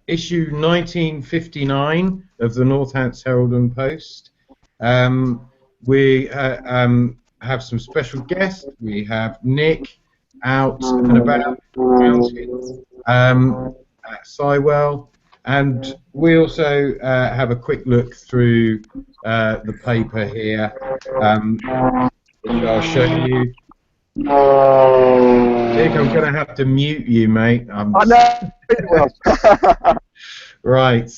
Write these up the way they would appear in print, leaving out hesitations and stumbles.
issue 1959 of the Northants Herald and Post. We have some special guests. We have Nick out and about at Sywell, and we also have a quick look through the paper here, which I'll show you. Nick, I'm going to have to mute you, mate. I know. Right.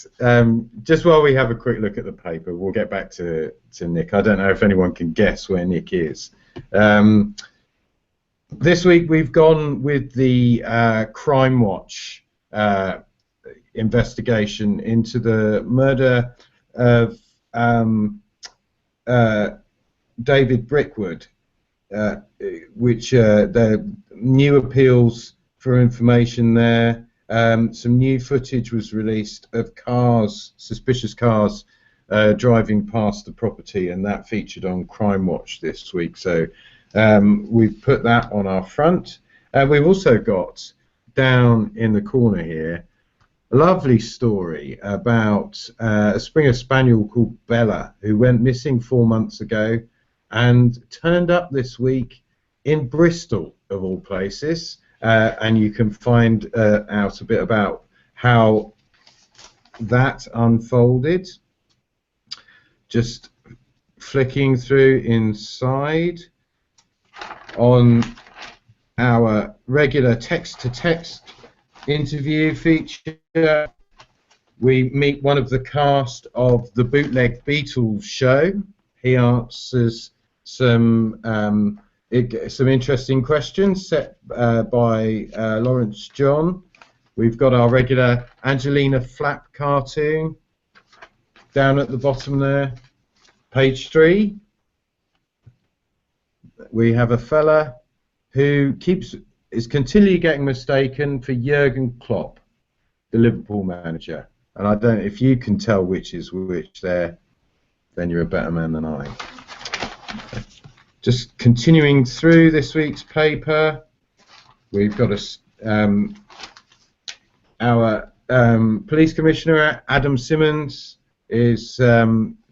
Just while we have a quick look at the paper, we'll get back to Nick. I don't know if anyone can guess where Nick is. This week we've gone with the Crime Watch investigation into the murder of David Brickwood, which the new appeals for information there. Some new footage was released of cars, suspicious cars, driving past the property, and that featured on Crime Watch this week. So we've put that on our front. We've also got down in the corner here a lovely story about a Springer Spaniel called Bella, who went missing 4 months ago and turned up this week in Bristol, of all places. And you can find out a bit about how that unfolded. Just flicking through inside on our regular text-to-text interview feature, we meet one of the cast of the Bootleg Beatles show. He answers some interesting questions set by Lawrence John. We've got our regular Angelina Flap cartoon down at the bottom there. Page 3. We have a fella who is continually getting mistaken for Jurgen Klopp, the Liverpool manager. And I don't, if you can tell which is which there, then you're a better man than I. Just continuing through this week's paper, we've got our police commissioner, Adam Simmons, is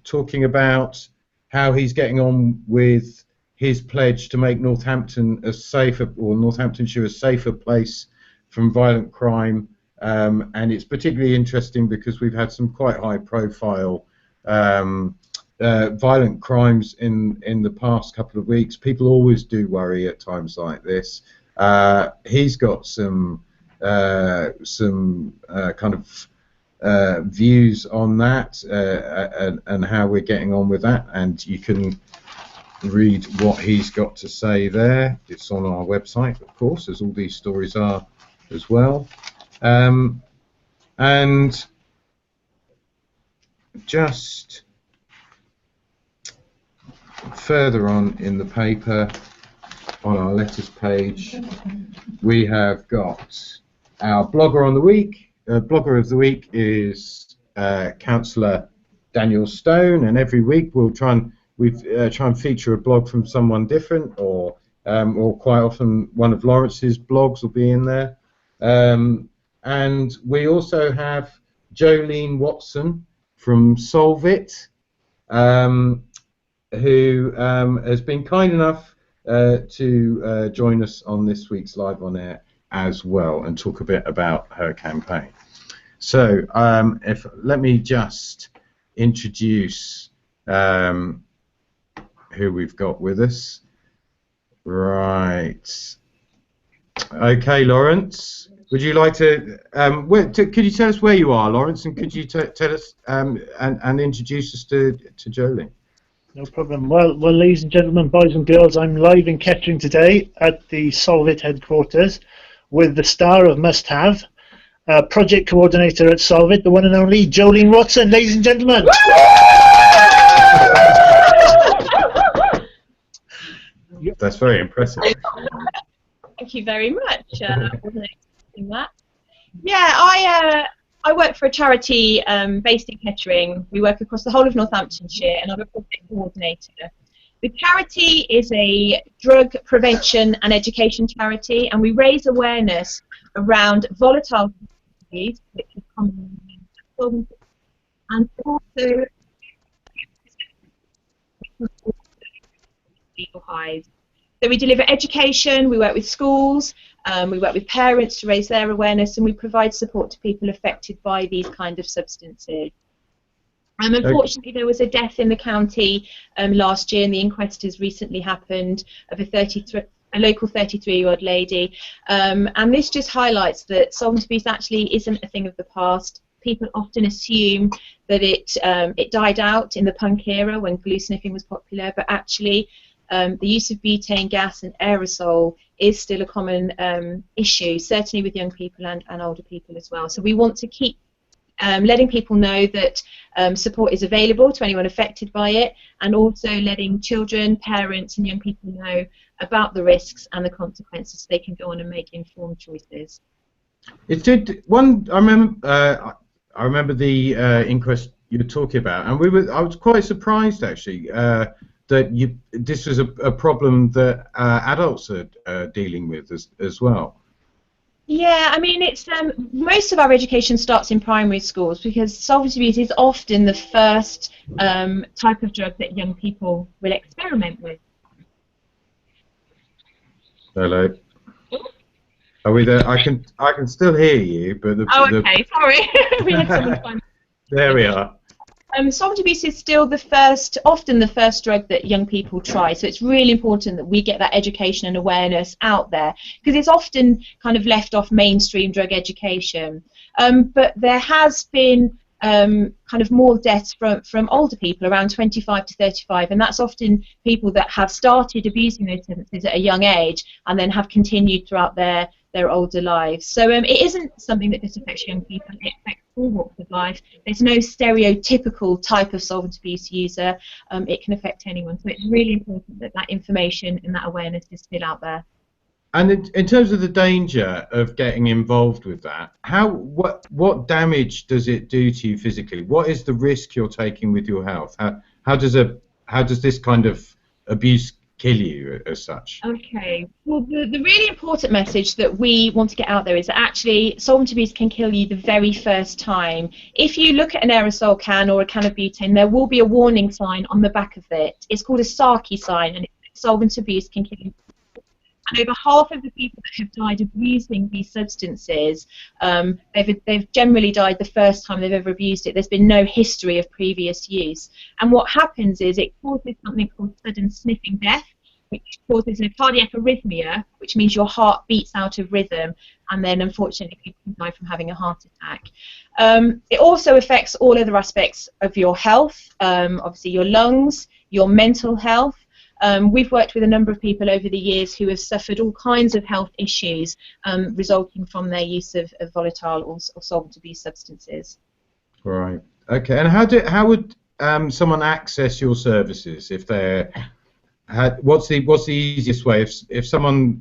talking about how he's getting on with his pledge to make Northampton a safer, or Northamptonshire a safer place from violent crime. And it's particularly interesting because we've had some quite high-profile violent crimes in the past couple of weeks. People always do worry at times like this. He's got some kind of views on that and how we're getting on with that, and you can read what he's got to say there. It's on our website, of course, as all these stories are as well. And just further on in the paper, on our letters page, we have got our blogger on the week. Blogger of the week is Councillor Daniel Stone, and every week we'll try and feature a blog from someone different, or quite often one of Lawrence's blogs will be in there. And we also have Jolene Watson from Solve It, who has been kind enough to join us on this week's Live on Air as well and talk a bit about her campaign. So let me just introduce who we've got with us. Right. Okay, Lawrence. Would you like to? Could you tell us where you are, Lawrence, and could you tell us and introduce us to Jolene? No problem. Well, ladies and gentlemen, boys and girls, I'm live in Kettering today at the Solve It headquarters with the star of Must Have, project coordinator at Solve It, the one and only Jolene Watson, ladies and gentlemen. That's very impressive. Thank you very much. I wasn't expecting that. Yeah, I work for a charity based in Kettering. We work across the whole of Northamptonshire, and I'm a project coordinator. The charity is a drug prevention and education charity, and we raise awareness around volatile abuse, which is commonly known as and also legal highs. So we deliver education, we work with schools, we work with parents to raise their awareness, and we provide support to people affected by these kind of substances. Unfortunately, there was a death in the county last year, and the inquest has recently happened of a local 33-year-old lady. And this just highlights that solvent abuse actually isn't a thing of the past. People often assume that it died out in the punk era when glue sniffing was popular, but actually the use of butane gas and aerosol is still a common issue, certainly with young people and older people as well. So we want to keep letting people know that support is available to anyone affected by it, and also letting children, parents and young people know about the risks and the consequences so they can go on and make informed choices. It did one. I remember the inquest you were talking about, and I was quite surprised actually that this was a problem that adults are dealing with as well. Yeah, I mean, it's most of our education starts in primary schools because solvent abuse is often the first type of drug that young people will experiment with. Hello. Are we there? I can still hear you, but okay, sorry. We had someone find. There we are. Solvent abuse is still often the first drug that young people try, so it's really important that we get that education and awareness out there, because it's often kind of left off mainstream drug education. But there has been kind of more deaths from older people, around 25 to 35, and that's often people that have started abusing those substances at a young age and then have continued throughout their older lives. So it isn't something that just affects young people, it affects all walks of life. There's no stereotypical type of solvent abuse user. It can affect anyone. So it's really important that that information and that awareness is still out there. And in terms of the danger of getting involved with that, what damage does it do to you physically? What is the risk you're taking with your health? How does this kind of abuse kill you as such? Okay, well the really important message that we want to get out there is that actually solvent abuse can kill you the very first time. If you look at an aerosol can or a can of butane, there will be a warning sign on the back of it. It's called a Saki sign, and solvent abuse can kill you. And over half of the people that have died of using these substances, they've generally died the first time they've ever abused it. There's been no history of previous use. And what happens is it causes something called sudden sniffing death, which causes a cardiac arrhythmia, which means your heart beats out of rhythm, and then unfortunately people can die from having a heart attack. It also affects all other aspects of your health, obviously your lungs, your mental health. We've worked with a number of people over the years who have suffered all kinds of health issues resulting from their use of volatile or solvent abuse substances. Right. Okay. And how would someone access your services if they're what's the easiest way if someone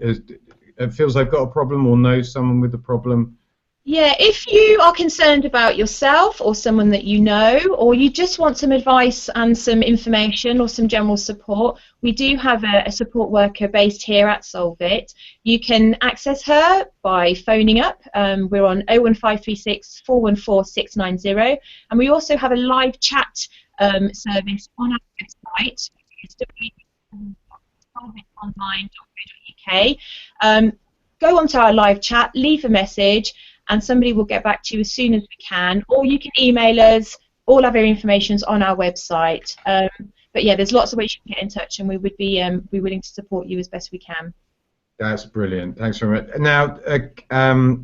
feels they've got a problem or knows someone with a problem? Yeah, if you are concerned about yourself or someone that you know, or you just want some advice and some information or some general support, we do have a support worker based here at Solvit. You can access her by phoning up. We're on 01536 414 690, and we also have a live chat service on our website, solvitonline.co.uk. Go onto our live chat, leave a message, and somebody will get back to you as soon as we can, or you can email us. All of our information is on our website. But yeah, there's lots of ways you can get in touch, and we would be willing to support you as best we can. That's brilliant. Thanks very much. Now,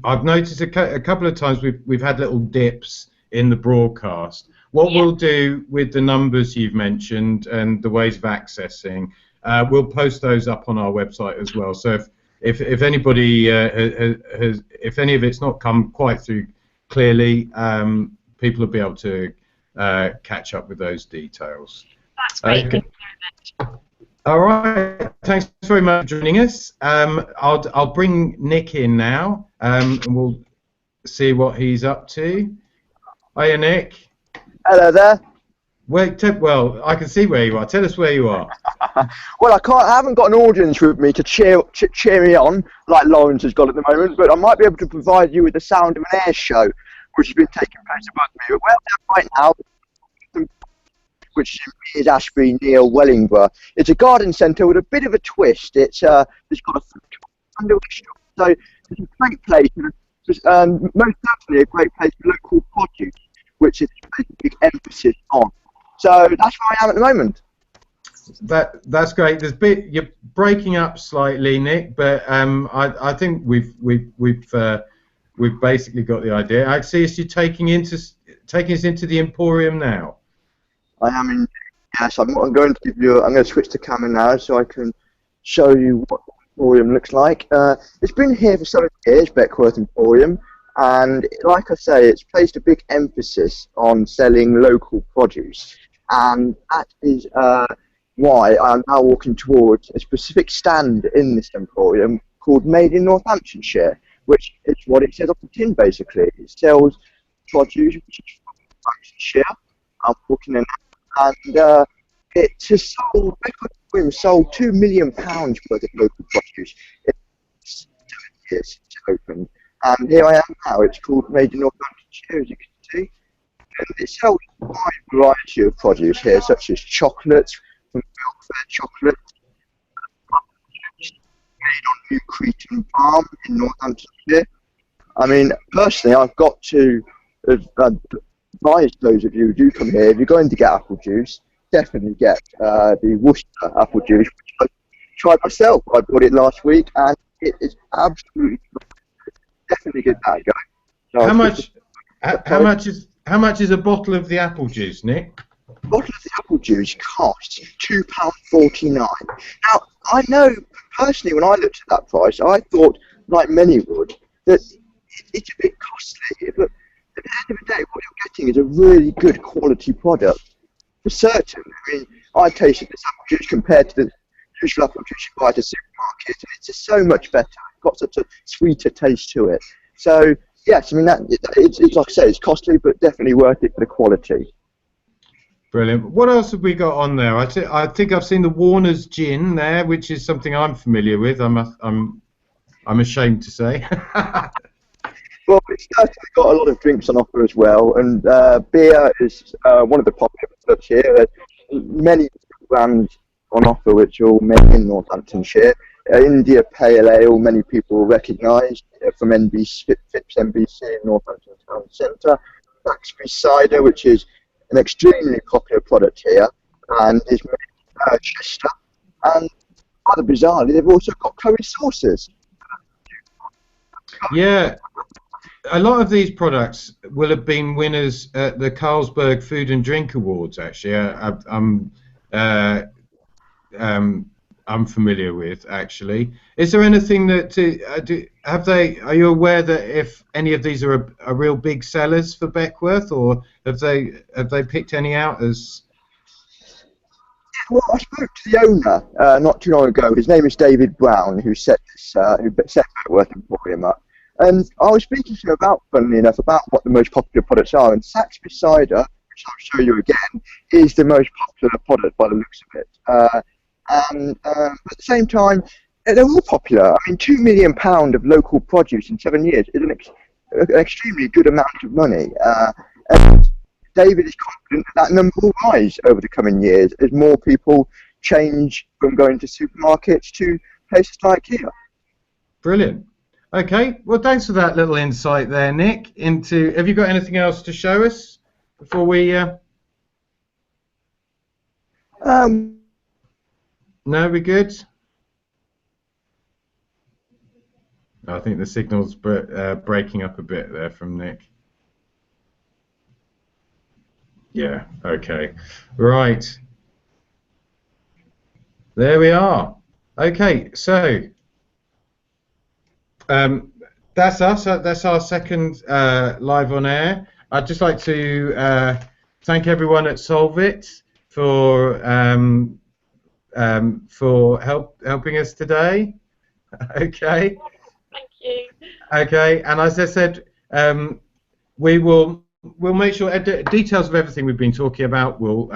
I've noticed a couple of times we've had little dips in the broadcast. What we'll do with the numbers you've mentioned and the ways of accessing, we'll post those up on our website as well. So if anybody if any of it's not come quite through clearly, people will be able to catch up with those details. That's great. Okay. Thank you very much. All right. Thanks very much for joining us. I'll bring Nick in now, and we'll see what he's up to. Hiya, Nick. Hello there. Well, I can see where you are. Tell us where you are. Well, I haven't got an audience with me to cheer me on like Lawrence has got at the moment, but I might be able to provide you with the sound of an air show, which has been taking place above me. Well, right now, which is Ashby near Wellingborough. It's a garden centre with a bit of a twist. It's got a so it's a great place, and most definitely a great place for local produce, which is a big emphasis on. So that's where I am at the moment. That's great. You're breaking up slightly, Nick, but I think we've basically got the idea. I see you taking us into the Emporium now. I am in. Yes, I'm going to give you. I'm going to switch the camera now so I can show you what the Emporium looks like. It's been here for 7 years, Beckworth Emporium, and like I say, it's placed a big emphasis on selling local produce, and that is why I'm now walking towards a specific stand in this Emporium called Made in Northamptonshire, which is what it says on the tin. Basically, it sells produce which is from Northamptonshire. I'm walking in. And it has sold £2 million worth of local produce in 7 years it's opened. And here I am now. It's called Made in Northamptonshire, as you can see. And it sells a wide variety of produce here, such as chocolates, from welfare chocolate, made on New Cretan Farm in Northamptonshire. I mean, personally, I've got to advise those of you who do come here, if you're going to get apple juice, definitely get the Worcester apple juice, which I tried myself. I bought it last week, and it is absolutely definitely give that a go. So how much is a bottle of the apple juice, Nick? A bottle of the apple juice costs £2.49. Now, I know personally when I looked at that price, I thought, like many would, that it's a bit costly, but at the end of the day, what you're getting is a really good quality product. For certain, I mean, I tasted this apple juice compared to the usual apple juice you buy at a supermarket, and it's just so much better. It's got such a sweeter taste to it. So, yes, I mean, it's like I say, it's costly, but definitely worth it for the quality. Brilliant. What else have we got on there? I think I've seen the Warner's Gin there, which is something I'm familiar with. I'm ashamed to say. Well, it's certainly got a lot of drinks on offer as well, and beer is one of the popular products here. There's many brands on offer which are all made in Northamptonshire. India Pale Ale, many people recognise from Phipps NBC in Northampton Town Centre. Saxby Cider, which is an extremely popular product here, and is made in Chester. And rather bizarrely, they've also got curry sauces. Yeah. A lot of these products will have been winners at the Carlsberg Food and Drink Awards. Actually, I'm familiar with. Actually, is there anything that are you aware that if any of these are real big sellers for Beckworth, or have they picked any out as? Well, I spoke to the owner not too long ago. His name is David Brown, who set Beckworth Emporium up. And I was speaking to him about, funnily enough, about what the most popular products are. And Saxby Cider, which I'll show you again, is the most popular product by the looks of it. At the same time, they're all popular. I mean, £2 million of local produce in 7 years is an extremely good amount of money. And David is confident that number will rise over the coming years as more people change from going to supermarkets to places like here. Brilliant. Okay, well, thanks for that little insight there, Nick. Have you got anything else to show us before we? No, we good? I think the signal's breaking up a bit there from Nick. Yeah. Okay. Right. There we are. Okay. So. That's us. That's our second live on air. I'd just like to thank everyone at Solvit for helping us today. Okay. Thank you. Okay, and as I said, we will we'll make sure details of everything we've been talking about. We'll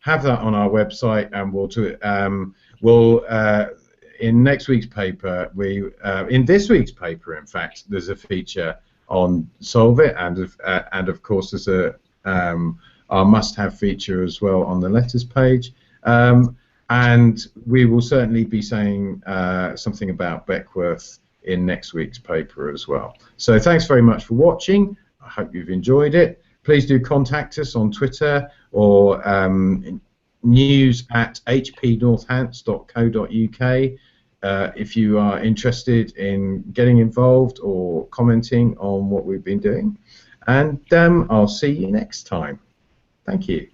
have that on our website, and we'll in next week's paper, in this week's paper, in fact, there's a feature on Solvit, and of course there's our must-have feature as well on the letters page, and we will certainly be saying something about Beckworth in next week's paper as well. So thanks very much for watching. I hope you've enjoyed it. Please do contact us on Twitter or news@hpnorthants.co.uk if you are interested in getting involved or commenting on what we've been doing. And I'll see you next time. Thank you.